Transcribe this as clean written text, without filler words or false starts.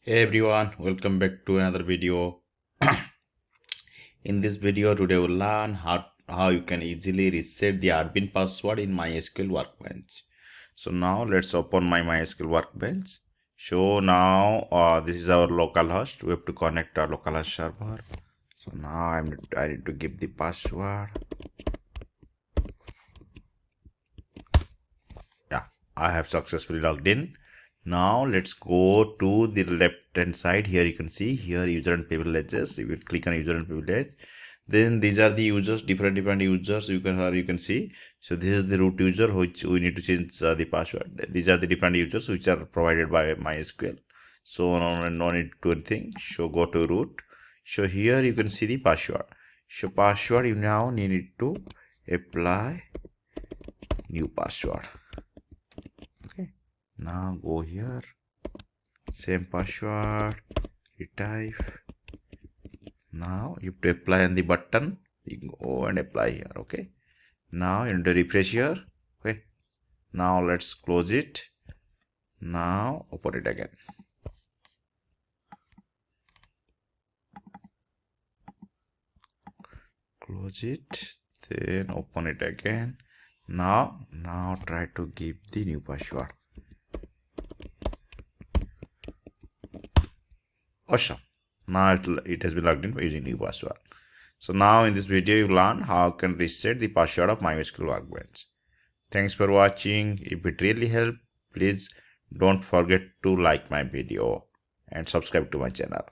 Hey everyone, welcome back to another video. In this video today we'll learn how you can easily reset the admin password in Mysql Workbench. So now let's open my Mysql Workbench. So now this is our local host. We have to connect our local host server. So now I need to give the password. Yeah, I have successfully logged in. Now let's go to the left hand side. Here you can see here user and privileges. If you click on user and privilege, then these are the users, different users you can see. So this is the root user which we need to change the password. These are the different users which are provided by MySQL. So no need to anything. So go to root. So here you can see the password. So password you now need to apply new password. Now go here, same password, retype. Now you have to apply on the button. You can go and apply here. Okay. Now you need to refresh here. Okay. Now let's close it. Now open it again. Close it. Then open it again. Now try to give the new password. Awesome. Now it has been logged in by using new password. So now in this video you learn how you can reset the password of Mysql Workbench. Thanks for watching. If it really helped, please don't forget to like my video and subscribe to my channel.